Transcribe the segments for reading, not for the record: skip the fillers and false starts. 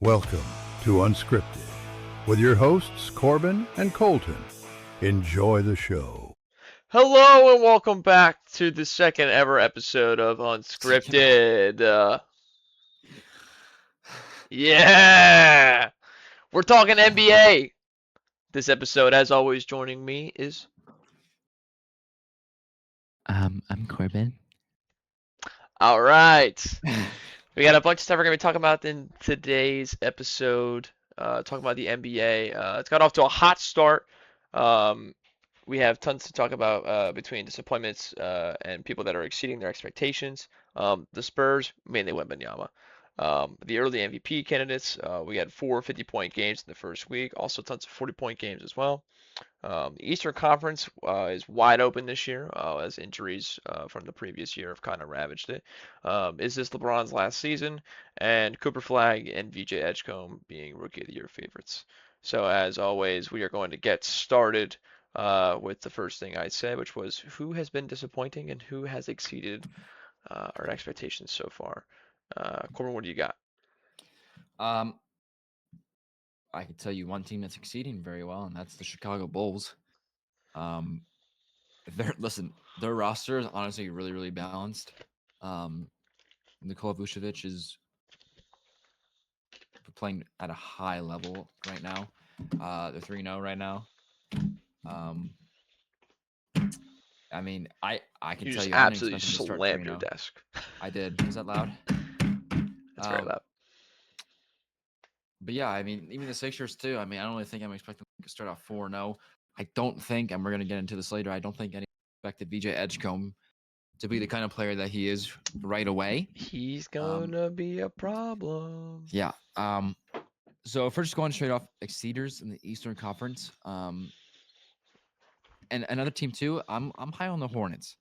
Welcome to Unscripted with your hosts Corbin and Colton. Enjoy the show. Hello and welcome back to the second ever episode of Unscripted. Yeah, we're talking NBA. This episode, as always, joining me is I'm Corbin. all right. We got a bunch of stuff we're gonna be talking about in today's episode. Talking about the NBA. It's got off to a hot start. Um, we have tons to talk about between disappointments and people that are exceeding their expectations. The Spurs, mainly Wembanyama. The early MVP candidates, we had 4 50-point games in the first week, also tons of 40-point games as well. The Eastern Conference is wide open this year as injuries from the previous year have kind of ravaged it. Is this LeBron's last season? And Cooper Flag and VJ Edgecombe being Rookie of the Year favorites. So as always, we are going to get started with the first thing I said, which was who has been disappointing and who has exceeded our expectations so far. Corbin, what do you got? Um, I can tell you one team that's succeeding very well, and that's the Chicago Bulls. Um, their roster is honestly really balanced. Nikola Vucevic is playing at a high level right now. They're 3-0 right now. I mean, I can You tell just you, I didn't absolutely expect them to start slammed your 3-0. desk. I did. Is that loud? That's very Um, loud. But yeah, I mean, even the Sixers too. I mean, I don't really think I'm expecting to start off 4-0. I don't think, and we're gonna get into this later. I don't think any expected VJ Edgecombe to be the kind of player that he is right away. He's Um, gonna be a problem. yeah. So first going straight off, Exceeders in the Eastern Conference. And another team too. I'm high on the Hornets.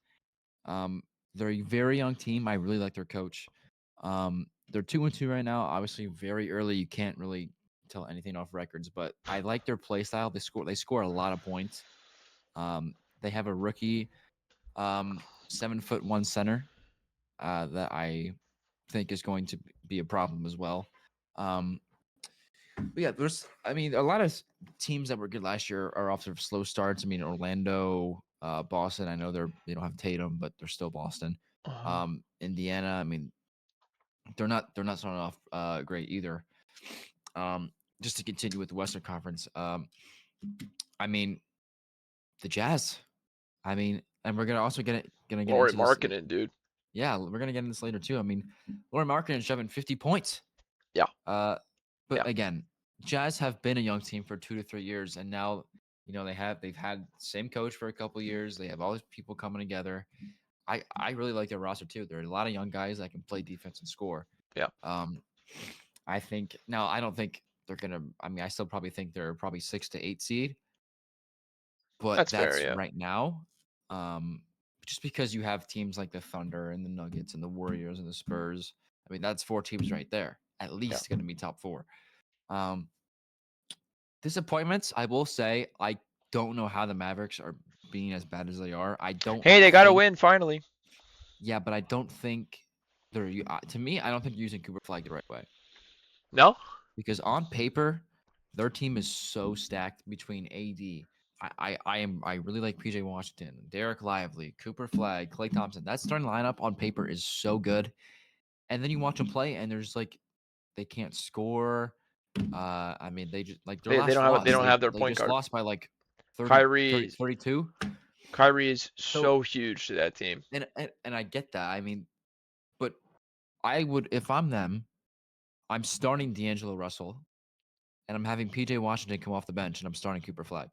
They're a very young team. I really like their coach. They're 2-2 right now. Obviously, very early. You can't really tell anything off records, but I like their play style. They score a lot of points. They have a rookie, 7'1" center that I think is going to be a problem as well. But yeah, I mean, a lot of teams that were good last year are off to slow starts. I mean, Orlando, Boston. I know they don't have Tatum, but they're still Boston. Indiana. I mean, they're not starting off great either. Just to continue with the Western Conference. I mean, the Jazz. I mean, and we're gonna get Laurie into this. Markkinen, dude. Yeah, we're gonna get into this later too. I mean, Laurie Markkinen shoving 50 points. Yeah. But Yeah. again, Jazz have been a young team for 2 to 3 years, and now they've had the same coach for a couple years. They have all these people coming together. I really like their roster too. There are a lot of young guys that can play defense and score. Yeah. I think now I don't think they're gonna. I mean, I still probably think they're probably 6 to 8 seed, but That's fair, that's yeah. right now. Just because you have teams like the Thunder and the Nuggets and the Warriors and the Spurs. I mean, that's 4 teams right there. At least going to be top 4. Disappointments, I will say, I don't know how the Mavericks are being as bad as they are. I don't. Hey, they got to win finally. Yeah, but I don't think they're. To me, I don't think they're using Cooper Flag the right way. No? Because on paper, their team is so stacked between AD. I really like PJ Washington, Derek Lively, Cooper Flag, Klay Thompson. That starting lineup on paper is so good. And then you watch them play, and there's like they can't score. I mean, they just like their last loss. They don't have their they point just guard. lost by like 32. Kyrie is so huge to that team. And I get that. I mean, but I would if I'm them, I'm starting D'Angelo Russell, and I'm having PJ Washington come off the bench, and I'm starting Cooper Flag.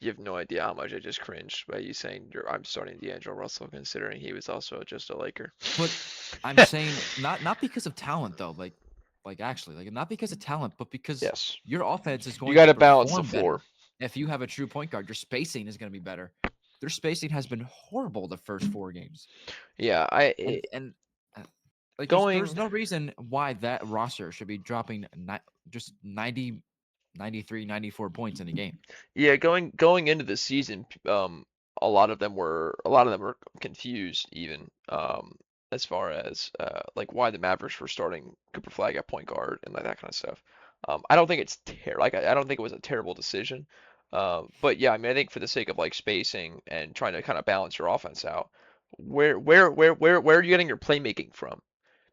You have no idea how much I just cringed by you saying I'm starting D'Angelo Russell, considering he was also just a Laker. But I'm saying not because of talent though, like actually, like not because of talent, but because yes, your offense is going you got to to balance the floor. Better. If you have a true point guard, your spacing is going to be better. Their spacing has been horrible the first 4 games. Yeah, like there's no reason why that roster should be dropping just 90, 93, 94 points in a game. Yeah, going into the season, a lot of them were confused even. as far as like why the Mavericks were starting Cooper Flag at point guard and like that kind of stuff. I don't think it's I don't think it was a terrible decision. But yeah, I mean, I think for the sake of like spacing and trying to kind of balance your offense out, where are you getting your playmaking from?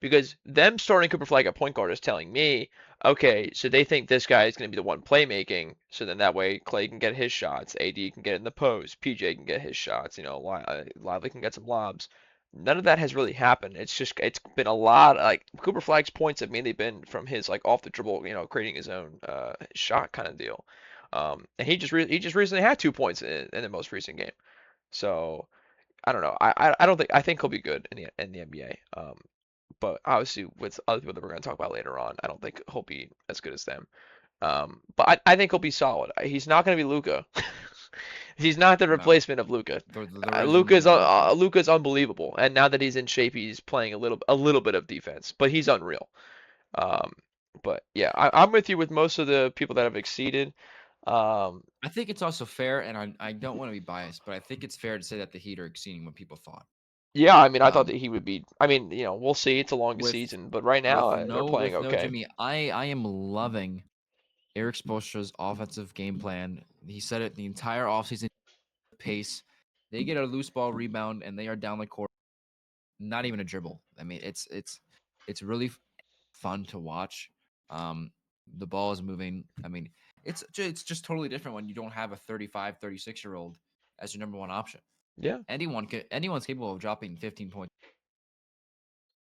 Because them starting Cooper Flag at point guard is telling me, okay, so they think this guy is going to be the one playmaking, so then that way Clay can get his shots, AD can get in the post, PJ can get his shots, Lively can get some lobs. None of that has really happened. It's been a lot like Cooper Flag's points have mainly been from his like off the dribble, creating his own shot kind of deal. And he just recently had 2 points in the most recent game. So I don't know. I don't think I think he'll be good in the NBA. But obviously with other people that we're going to talk about later on, I don't think he'll be as good as them. But I think he'll be solid. He's not going to be Luka. He's not the No, replacement of Luka. there isn't Luka. Luka's unbelievable, and now that he's in shape, he's playing a little bit of defense, but he's unreal. Um, but yeah, I'm with you with most of the people that have exceeded. Um, I think it's also fair, and I don't want to be biased, but I think it's fair to say that the Heat are exceeding what people thought. yeah, I mean, I thought Um, that he would be. I mean, we'll see. It's a longest with season, but right now they're playing with no okay. Jimmy, I am loving Eric Spoelstra's offensive game plan. He said it the entire offseason pace. They get a loose ball rebound and they are down the court. Not even a dribble. I mean, it's really fun to watch. The ball is moving. I mean, it's just totally different when you don't have a 35, 36-year-old as your number one option. Yeah, Anyone's capable of dropping 15 points.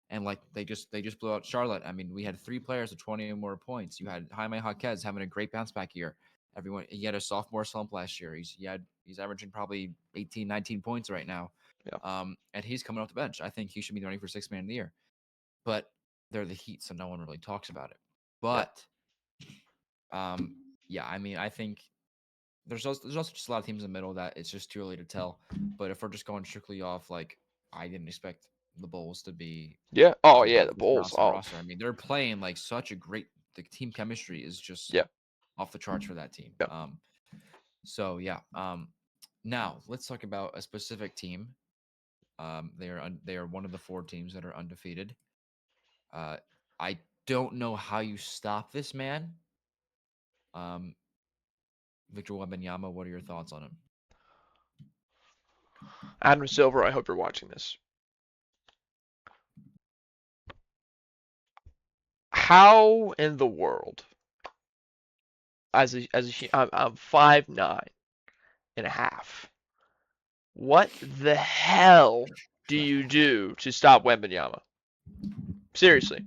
And like they just blew out Charlotte. I mean, we had 3 players with 20 or more points. You had Jaime Jaquez having a great bounce back year. He had a sophomore slump last year. He's averaging probably 18, 19 points right now. yeah, And he's coming off the bench. I think he should be running for sixth man of the year. But they're the Heat, so no one really talks about it. yeah. But yeah, I mean, I think there's also just a lot of teams in the middle that it's just too early to tell. But if we're just going strictly off, like, I didn't expect the Bulls to be Yeah. Oh to yeah, make the this Bulls. roster. Oh roster. I mean, they're playing like such a great. The team chemistry is just yeah, off the charts for that team. yeah. So yeah. Now let's talk about a specific team. They are one of the 4 teams that are undefeated. I don't know how you stop this man. Victor Wembanyama, what are your thoughts on him? Adam Silver, I hope you're watching this. How in the world, I'm 5'9.5". What the hell do you do to stop Wembanyama? Seriously.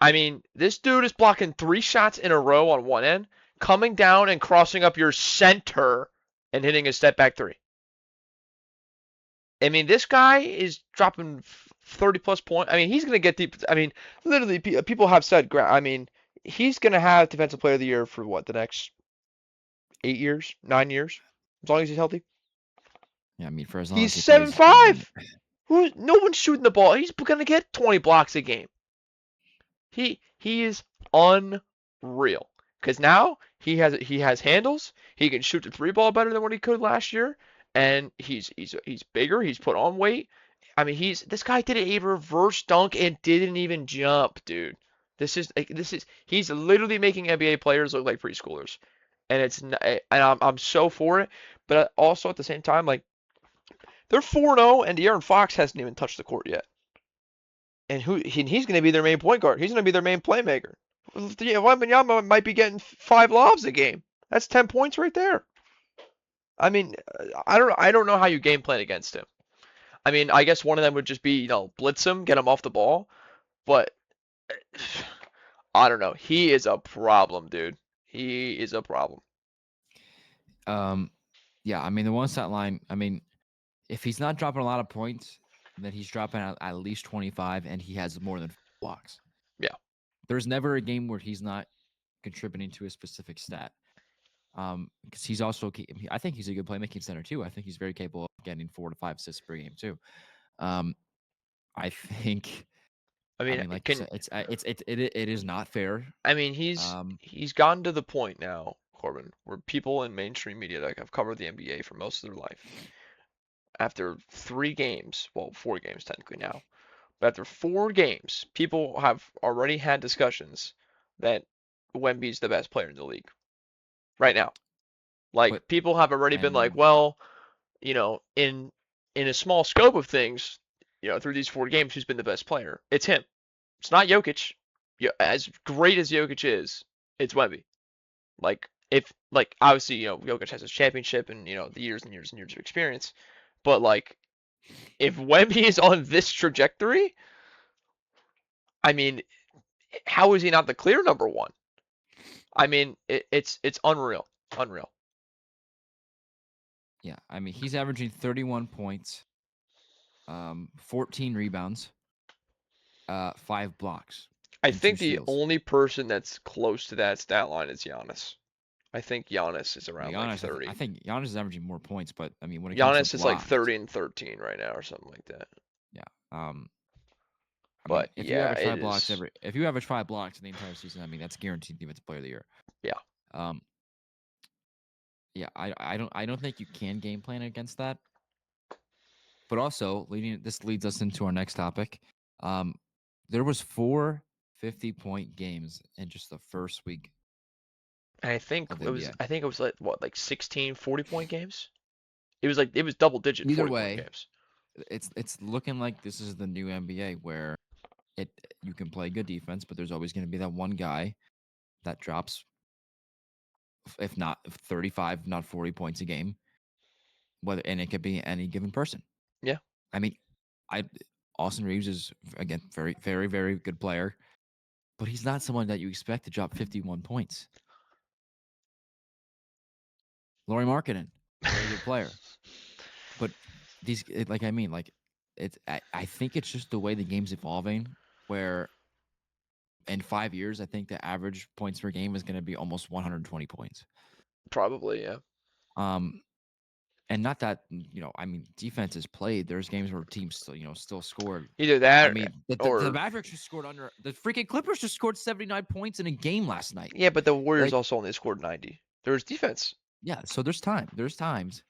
I mean, this dude is blocking 3 shots in a row on one end, coming down and crossing up your center and hitting a step back 3. I mean, this guy is dropping 30 plus points. I mean, he's going to get deep. I mean, literally, people have said, I mean, he's going to have Defensive Player of the Year for what, the next 8 years, 9 years, as long as he's healthy. Yeah, I mean, for as long He's as he plays, 7'5". No one's shooting the ball. He's going to get 20 blocks a game. He is unreal because now he has handles. He can shoot the 3 ball better than what he could last year, and he's bigger. He's put on weight. I mean, this guy did a reverse dunk and didn't even jump, dude. He's literally making NBA players look like preschoolers, and I'm so for it. But also at the same time, like they're 4-0, and De'Aaron Fox hasn't even touched the court yet. And he's going to be their main point guard. He's going to be their main playmaker. Wembanyama might be getting 5 lobs a game. That's 10 points right there. I mean, I don't know how you game plan against him. I mean, I guess one of them would just be, blitz him, get him off the ball. But I don't know. He is a problem, dude. He is a problem. Yeah, I mean, the one stat line, I mean, if he's not dropping a lot of points, then he's dropping at least 25 and he has more than 4 blocks. Yeah. There's never a game where he's not contributing to a specific stat. Because he's also, I think he's a good playmaking center too. I think he's very capable of getting 4 to 5 assists per game too. I think. I mean, like you said, it is not fair. I mean, he's gotten to the point now, Corbin, where people in mainstream media that have covered the NBA for most of their life, after 3 games, well, 4 games technically now, But after 4 games, people have already had discussions that Wemby's the best player in the league right now. Like But people have already been like, and well, in a small scope of things, through these 4 games, who's been the best player? It's him. It's not Jokic. As great as Jokic is, it's Wemby. Like obviously, Jokic has his championship and the years and years and years of experience, but like if Wemby is on this trajectory, I mean, how is he not the clear number one? I mean, it's unreal, unreal. yeah, I mean, he's averaging 31 points, 14 rebounds, 5 blocks, I and 2 think the steals. only person that's close to that stat line is Giannis. I think Giannis is around like Giannis, I 30. think Giannis is averaging more points, but I mean, when it comes to Giannis is like blocks, 30 and 13 right now or something like that. yeah. I mean, But yeah, it is. if you average 5 blocks in the entire season, I mean, that's guaranteed defensive player of the year. Yeah. Um, yeah, I don't think you can game plan against that. But also, this leads us into our next topic. There was 4 50-point games in just the first week And I think of the it was NBA. I think it was like what, like 16 40-point games? It was double digit Either 40-point way, games. it's looking like this is the new NBA where you can play good defense, but there's always going to be that one guy that drops, if not 35, not 40 points a game. And it could be any given person. Yeah. I mean, Austin Reeves is, again, very, very, very good player, but he's not someone that you expect to drop 51 points. Lauri Markkanen, very good player, but I think it's just the way the game's evolving, where in 5 years, I think the average points per game is going to be almost 120 points. Probably, yeah. And not that, I mean, defense is played. There's games where teams still scored. Either that I mean, the Mavericks just scored the freaking Clippers just scored 79 points in a game last night. Yeah, but the Warriors also only scored 90. There was defense. Yeah, so there's times,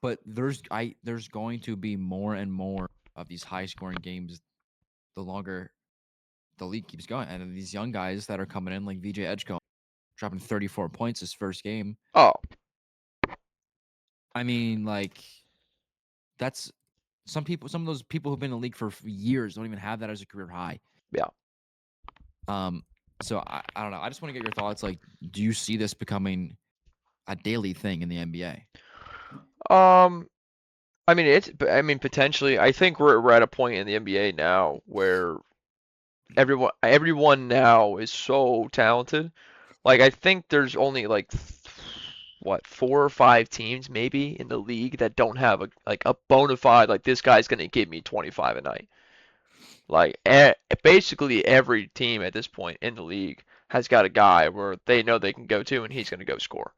but there's going to be more and more of these high scoring games the longer the league keeps going. And these young guys that are coming in, like VJ Edgecombe, dropping 34 points his first game. Oh. I mean, like, that's some of those people who've been in the league for years don't even have that as a career high. Yeah. So I don't know. I just want to get your thoughts. Like, do you see this becoming a daily thing in the NBA? I mean, potentially. I think we're at a point in the NBA now where everyone now is so talented. Like, I think there's only like 4 or 5 teams maybe in the league that don't have a bona fide, like, this guy's gonna give me 25 a night. Like, basically every team at this point in the league has got a guy where they know they can go to and he's gonna go score.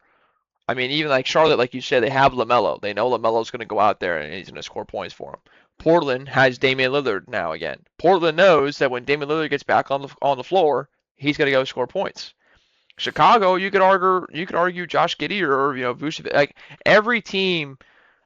I mean, even like Charlotte, like you said, they have LaMelo. They know LaMelo's gonna go out there and he's gonna score points for them. Portland has Damian Lillard now again. Portland knows that when Damian Lillard gets back on the floor, he's gonna go score points. Chicago, you could argue Josh Giddey or Vucevic. Like, every team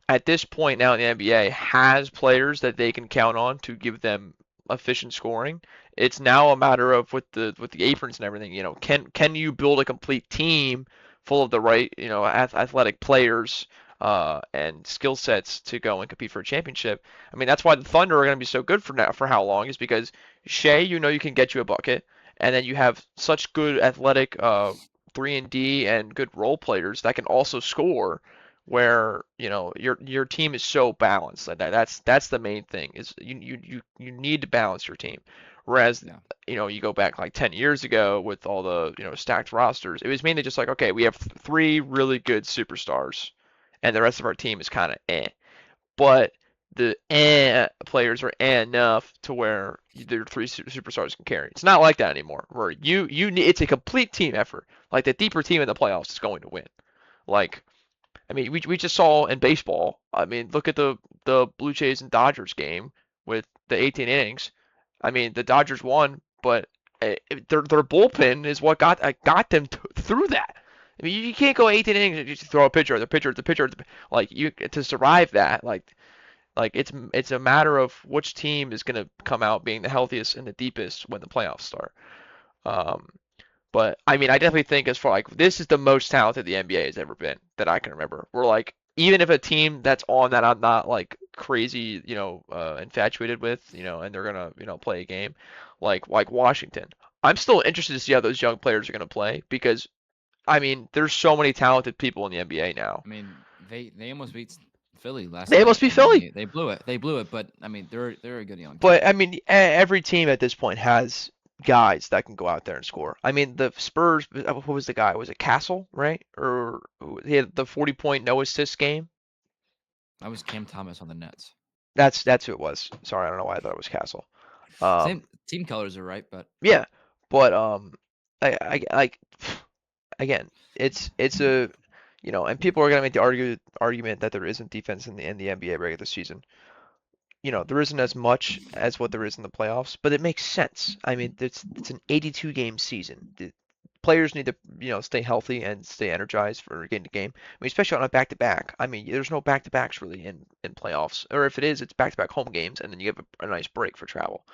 at this point now in the NBA has players that they can count on to give them efficient scoring. It's now a matter of with the aprons and everything. Can you build a complete team full of the right athletic players and skill sets to go and compete for a championship? I mean, that's why the Thunder are going to be so good for how long, is because Shea, you can get you a bucket, and then you have such good athletic 3-and-D and good role players that can also score, where your team is so balanced. That's the main thing, is you need to balance your team. Whereas you go back like 10 years ago with all the stacked rosters, it was mainly just like, okay, we have 3 really good superstars and the rest of our team is kind of but the players are enough to where their 3 superstars can carry. It's not like that anymore, where you need, it's a complete team effort. Like, the deeper team in the playoffs is going to win. Like, I mean, we just saw in baseball. I mean, look at the Blue Jays and Dodgers game with the 18 innings. I mean, the Dodgers won, but their bullpen is what got them through that. I mean, you can't go 18 innings and just throw a pitcher, like, you to survive that. Like, Like it's a matter of which team is going to come out being the healthiest and the deepest when the playoffs start. Um, but I mean, I definitely think as far like this is the most talented the NBA has ever been that I can remember. We're like even if a team that's on that I'm not like crazy, infatuated with, and they're gonna, play a game, like Washington. I'm still interested to see how those young players are gonna play because I mean, there's so many talented people in the NBA now. I mean, they almost beat Philly last They night. must be I mean, Philly. they blew it. They blew it, but I mean, they're a good young team. But I mean, every team at this point has guys that can go out there and score. I mean, the Spurs. Who was the guy? Was it Castle, right? Or he had the 40-point no assist game? That was Cam Thomas on the Nets. That's who it was. Sorry, I don't know why I thought it was Castle. Same team colors are right, but Yeah, but I like again, it's a and people are gonna make the argument that there isn't defense in the NBA regular season. There isn't as much as what there is in the playoffs, but it makes sense. I mean, it's an 82 game season. The players need to, stay healthy and stay energized for game to game. I mean, especially on a back to back. I mean, there's no back to backs really in playoffs, or if it is, it's back to back home games, and then you have a nice break for travel.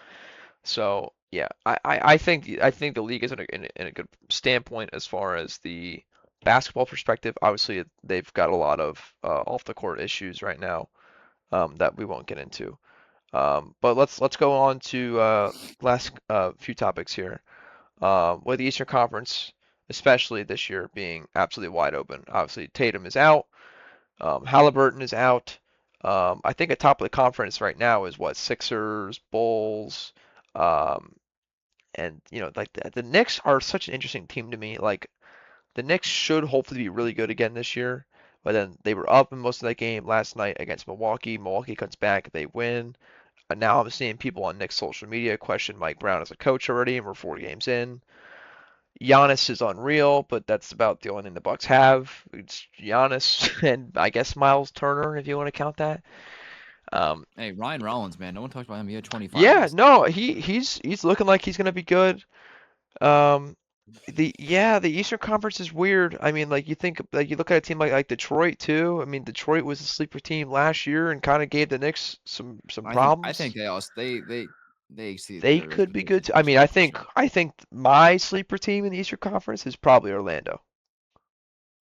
So yeah, I think the league is in a good standpoint as far as the basketball perspective. Obviously, they've got a lot of off the court issues right now that we won't get into. But let's go on to last few topics here. With the Eastern Conference, especially this year being absolutely wide open. Obviously, Tatum is out. Halliburton is out. I think at top of the conference right now is what Sixers, Bulls, um, and like the Knicks are such an interesting team to me. Like the Knicks should hopefully be really good again this year, but then they were up in most of that game last night against Milwaukee. Milwaukee comes back, they win. And now I'm seeing people on Knicks social media question Mike Brown as a coach already, and we're 4 games in. Giannis is unreal, but that's about the only thing the Bucks have. It's Giannis and I guess Miles Turner, if you want to count that. hey, Ryan Rollins, man, no one talks about him. He had 25. Yeah, no, he's looking like he's gonna be good. Um, the Eastern Conference is weird. I mean, like you look at a team like Detroit too. I mean, Detroit was a sleeper team last year and kind of gave the Knicks some problems. I think they exceeded They their could be good expectations too. I mean, I for think sure. I think my sleeper team in the Eastern Conference is probably Orlando.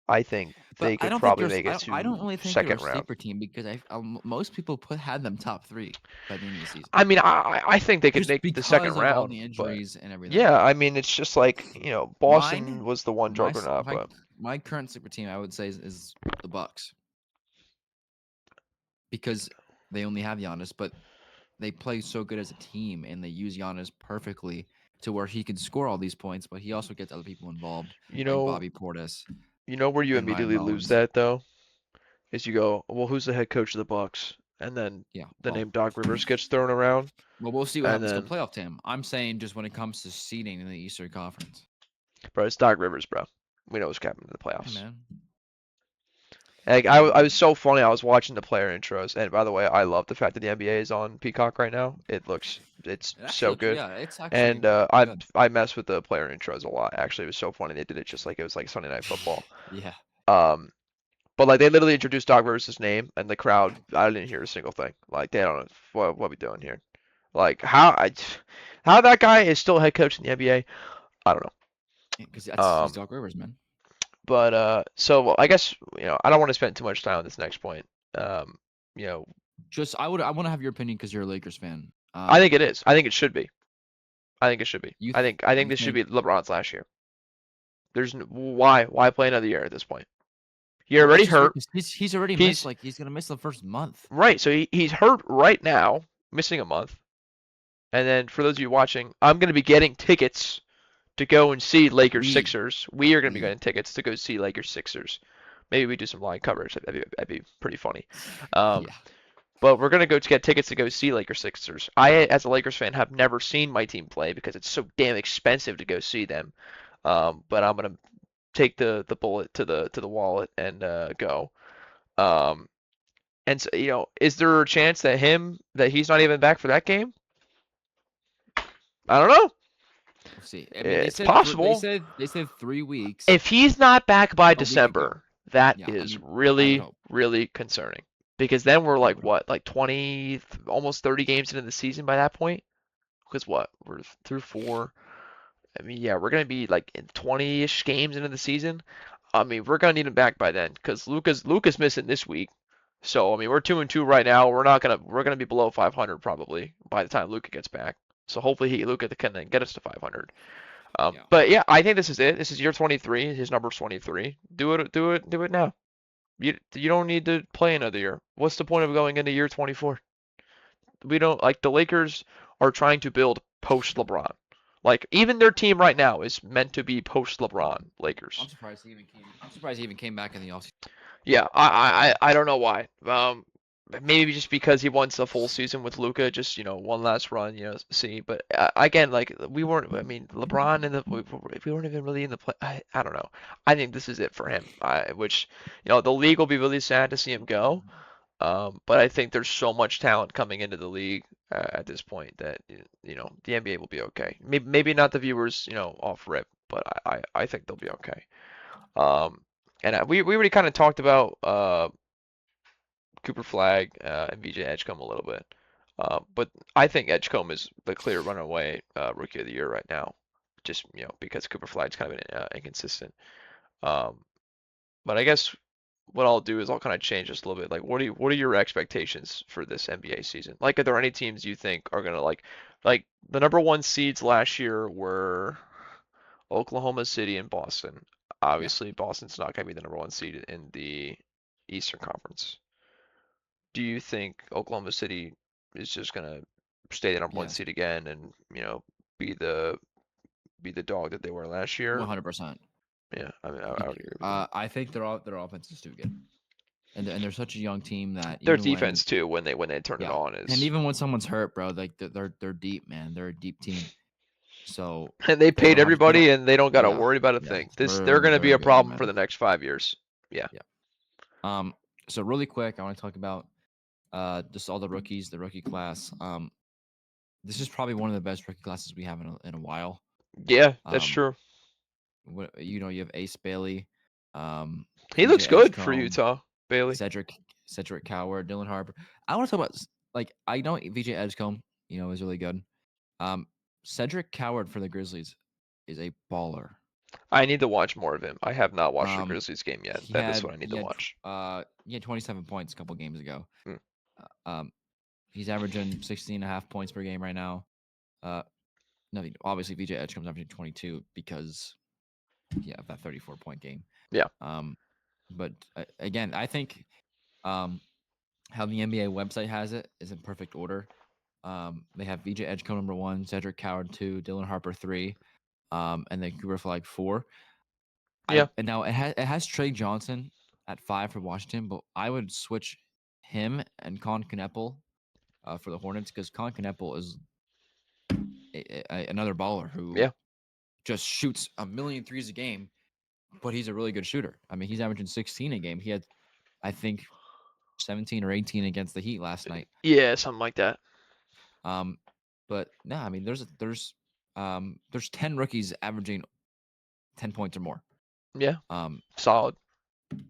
I think But they I could don't think probably they're. make it I don't to really think they're a second round. sleeper team because most people had them top 3 by the end of the season. I mean, I think they could Just make the second because of all round, the but injuries and everything. yeah, I mean, it's just like, Boston Mine, was the one my s- juggernaut, my but my current sleeper team, I would say, is the Bucks because they only have Giannis, but they play so good as a team and they use Giannis perfectly to where he can score all these points, but he also gets other people involved, you like know, Bobby Portis where you and Ryan immediately lose Rollins. that though, is you go, well, who's the head coach of the Bucks? And then Yeah, the well, name Doc Rivers gets thrown around, well, we'll see what and happens come then, playoff time. I'm saying just when it comes to seeding in the Eastern Conference. bro, it's Doc Rivers, bro. We know what's happening in the Hey, playoffs. man. Like I was so funny. I was watching the player intros, and by the way, I love the fact that the NBA is on Peacock right now. It's It actually so looks, good, yeah, it's actually and good. I mess with the player intros a lot. Actually, it was so funny. They did it just like it was like Sunday Night Football. Yeah. Um, but like they literally introduced Doc Rivers' name, and the crowd, I didn't hear a single thing. Like they don't know what we doing here. Like how that guy is still head coach in the NBA, I don't Because know. he's Doc Rivers, man. But so I guess I don't want to spend too much time on this next point. Um, you know, I want to have your opinion because you're a Lakers fan. I think it is. I think it should be. I think it should be. You I think you this should think be LeBron's last year. Why play another year at this point? You're well, it's already just weird hurt. 'cause he's already missed He's like he's gonna miss the first month. right. So he's hurt right now, missing a month. And then for those of you watching, I'm going to be getting tickets to go and see Lakers We Sixers. We are going to be we getting tickets to go see Lakers Sixers. Maybe we do some live coverage. That'd be pretty funny. Um, yeah. But we're gonna go to get tickets to go see Lakers Sixers. I, as a Lakers fan, have never seen my team play because it's so damn expensive to go see them. But I'm gonna take the bullet to the wallet and go. Um, and so, is there a chance that he's not even back for that game? I don't know. We'll see. I mean, It's possible. they said 3 weeks, If he's not back by a week ago. December, that Yeah, I is mean, I would really hope. really concerning. Because then we're like Would- what, like 20, almost 30 games into the season by that point? Because what, we're through 4. I mean, yeah, we're gonna be like in 20-ish games into the season. I mean, we're gonna need him back by then because Luka's missing this week. So I mean, we're 2-2 right now. We're gonna be below 500 probably by the time Luka gets back. So hopefully Luka can then get us to 500. Yeah. But yeah, I think this is it. This is year 23. His number's 23. Do it now. You don't need to play another year. What's the point of going into year 24? We don't like the Lakers are trying to build post LeBron. Like even their team right now is meant to be post LeBron Lakers. I'm surprised he even came back in the offseason. Yeah, I don't know why. Maybe just because he wants a full season with Luka, just one last run, see. But again, like we weren't. I mean, LeBron and we weren't even really in the play. I don't know. I think this is it for him. Which the league will be really sad to see him go. But I think there's so much talent coming into the league at this point that the NBA will be okay. Maybe not the viewers, off rip, but I think they'll be okay. And we already kind of talked about Cooper Flag and VJ Edgecombe a little bit. But I think Edgecombe is the clear runaway rookie of the year right now, just because Cooper Flag's kind of inconsistent. But I guess what I'll do is I'll kind of change this a little bit. Like, what are your expectations for this NBA season? Like, are there any teams you think are gonna like the number 1 seeds last year were Oklahoma City and Boston. Obviously, Boston's not gonna be the number 1 seed in the Eastern Conference. Do you think Oklahoma City is just gonna stay the number 1 Yes. seed again and be the dog that they were last year? 100%. Yeah, I mean, I would agree with you. I think their offense is too good, and they're such a young team that Their even when- defense too, when they turn it Yeah. on, is and even when someone's hurt, bro, like they're deep, man. They're a deep team. So and they paid don't have- everybody, and they don't gotta yeah, worry about a yeah, thing. it's They're gonna be very a good, problem man. for the next 5 years. So really quick, I want to talk about just all the rookies, the rookie class. This is probably one of the best rookie classes we have in a while. Yeah, that's Um, true. You have Ace Bailey. He looks VJ good for Edgecombe, Utah, Bailey. Cedric Coward, Dylan Harper. I want to talk about I know VJ Edgecombe, is really good. Cedric Coward for the Grizzlies is a baller. I need to watch more of him. I have not watched the Um, Grizzlies game yet. he That is had- what I need he to had watch. He had 27 points a couple games ago. Hmm. He's averaging 16.5 points per game right now. Obviously VJ Edgecombe's averaging 22 because of that 34-point game. Yeah. But again, I think how the NBA website has it is in perfect order. They have VJ Edgecombe number 1, Cedric Coward 2, Dylan Harper 3, and then Cooper Flag 4. Yeah. And now it has Trey Johnson at 5 for Washington, but I would switch him and Con Kneppel for the Hornets because Con Kneppel is another baller who just shoots a million threes a game, but he's a really good shooter. I mean, he's averaging 16 a game. He had, I think, 17 or 18 against the Heat last night. Yeah, something like that. But no, I mean, there's 10 rookies averaging 10 points or more. Yeah. Um, Solid.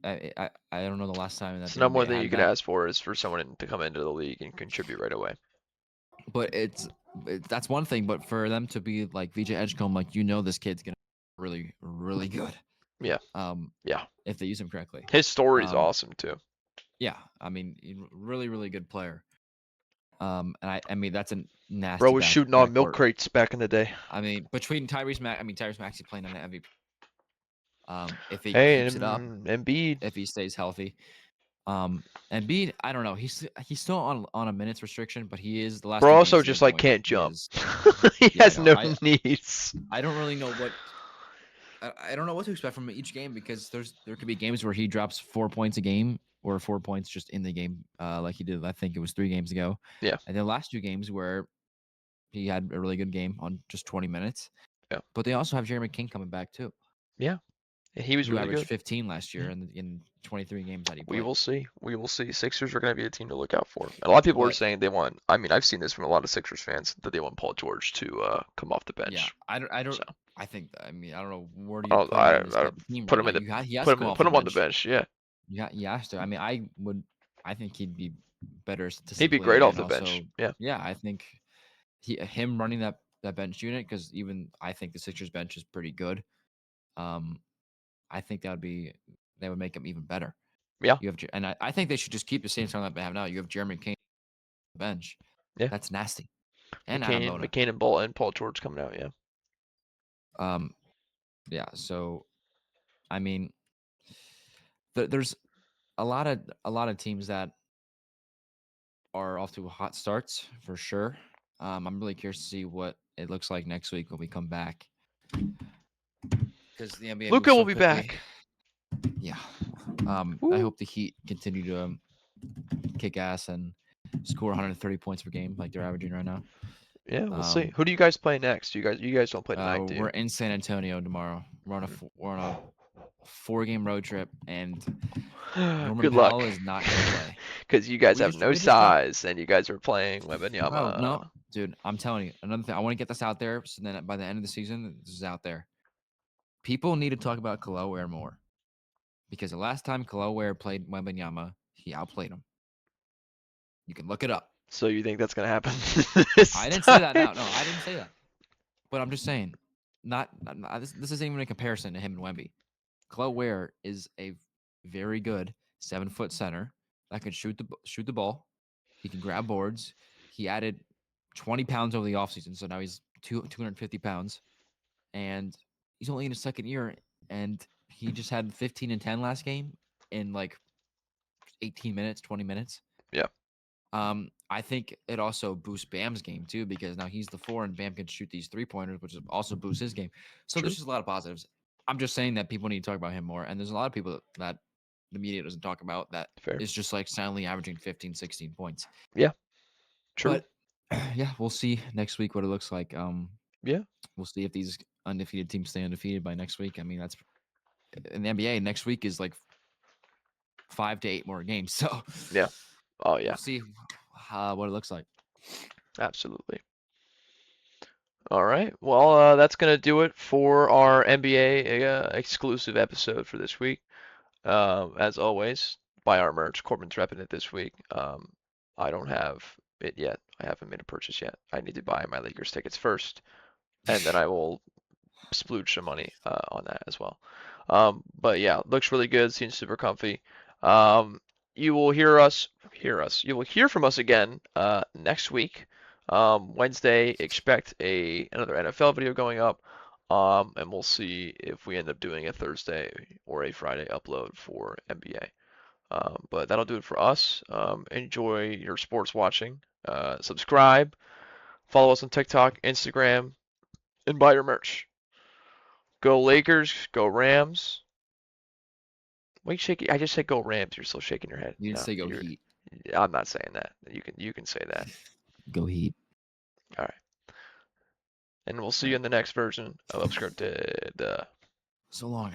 I don't know the last time It's that not more than you could ask for is for someone to come into the league and contribute right away. But that's one thing. But for them to be like VJ Edgecombe, like this kid's gonna be really, really good. Yeah. Yeah. If they use him correctly. His story is awesome too. Yeah, I mean, really, really good player. And I mean that's a nasty. Bro was shooting on milk backcourt. crates back in the day. I mean, between Tyrese Maxey playing on the MVP. If he Hey, keeps it up, Embiid. if he stays healthy. Embiid, I don't know. He's still on a minutes restriction, but he is the last. Bro 2 also games, just he like has can't he jump. is- He Yeah, has I know, no needs. I don't really know what. I don't know what to expect from each game because there could be games where he drops 4 points a game or 4 points just in the game, like he did. I think it was 3 games ago. Yeah. And the last 2 games where he had a really good game on just 20 minutes. Yeah. But they also have Jeremy King coming back too. He was who really averaged good. 15 last year in 23 games that he played. We will see. We will see. Sixers are going to be a team to look out for. And a lot of people are But- saying they want. I mean, I've seen this from a lot of Sixers fans that they want Paul George to come off the bench. Yeah, I don't. So. I think. I mean, I don't know where do Oh, you put I him don't- in this I type of team put right him in now. He has Put to come him. off Put the him on the bench. bench. Yeah. Yeah, he has to. I mean, I would I think he'd be better He'd statistically. be great off and the also, bench. Yeah. yeah, I think him running that bench unit, because even I think the Sixers bench is pretty good. I think that would make him even better. Yeah. And I think they should just keep the same style that they have now. You have Jeremy Kane on the bench. Yeah. That's nasty. And Adam Mona. McCain and Paul George coming out. Yeah. Yeah. So, I mean, there's a lot of teams that are off to hot starts for sure. I'm really curious to see what it looks like next week when we come back, because the NBA Luka moves so will be quickly. back. Yeah. I Woo. hope the Heat continue to kick ass and score 130 points per game like they're averaging right now. Yeah, we'll see. Who do you guys play next? You guys don't play tonight, do you? We're in San Antonio tomorrow. We're on a 4-game road trip, and Norman Good luck. Powell is not going to play. Because you guys have no we just talked- size, and you guys are playing Wembanyama. Oh, no, dude, I'm telling you. Another thing, I want to get this out there, so then by the end of the season, this is out there. People need to talk about Khalil Ware more, because the last time Khalil Ware played Wembanyama, he outplayed him. You can look it up. So you think that's gonna happen? I didn't say that. No, I didn't say that. But I'm just saying, this isn't even a comparison to him and Wemby. Khalil Ware is a very good 7-foot center that can shoot the ball. He can grab boards. He added 20 pounds over the offseason, so now he's 250 pounds, and he's only in his second year, and he just had 15 and 10 last game in like 18 minutes, 20 minutes. Yeah. I think it also boosts Bam's game too, because now he's the 4 and Bam can shoot these 3-pointers, which also boosts his game. So there's just a lot of positives. I'm just saying that people need to talk about him more. And there's a lot of people that the media doesn't talk about that is just like silently averaging 15, 16 points. Yeah. True. But yeah, we'll see next week what it looks like. Yeah. We'll see if these undefeated teams stay undefeated by next week. I mean, that's in the NBA. Next week is like 5 to 8 more games. So yeah. Oh yeah. We'll see what it looks like. Absolutely. All right. Well, that's going to do it for our NBA exclusive episode for this week. As always, buy our merch. Corbin's repping it this week. I don't have it yet. I haven't made a purchase yet. I need to buy my Lakers tickets first, and then I will splooge some money on that as well. But yeah, looks really good. Seems super comfy. You will hear You will hear from us again next week. Wednesday, expect another NFL video going up. And we'll see if we end up doing a Thursday or a Friday upload for NBA. But that'll do it for us. Enjoy your sports watching. Subscribe. Follow us on TikTok, Instagram, and buy your merch. Go Lakers. Go Rams. Why are you shaking? I just said go Rams. You're still shaking your head. You didn't say go Heat. I'm not saying that. You can say that. Go Heat. All right. And we'll see you in the next version of Unscripted. So long.